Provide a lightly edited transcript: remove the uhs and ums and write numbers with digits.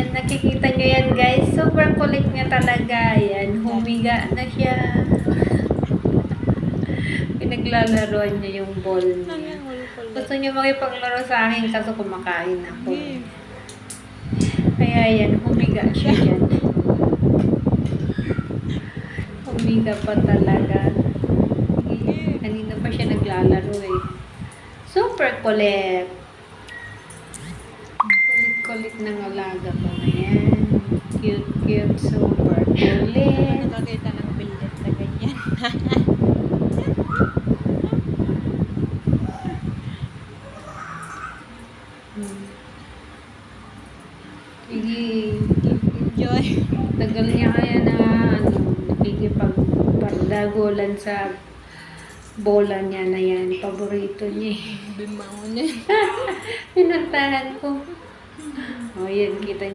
Ayan, nakikita nyo yan guys. Sobrang kulit niya talaga. Ayan, humiga na siya. Pinaglalaroan niya yung ball niya. Gusto niya makipaglaro sa akin kaso kumakain ako. Kaya yan, humiga siya dyan. Humiga pa talaga. Kanina pa siya naglalaro eh. Super kulit. Kulit ng alaga ko. Ayan. Cute, super kulit. Nakakita ng bildet na ganyan. Sige. Enjoy. Tagal niya kaya na nakikipagpardagolan sa bola niya na yan. Paborito niya eh. Bimangon eh. Pinuntahan ko. O, yan, kita niyo.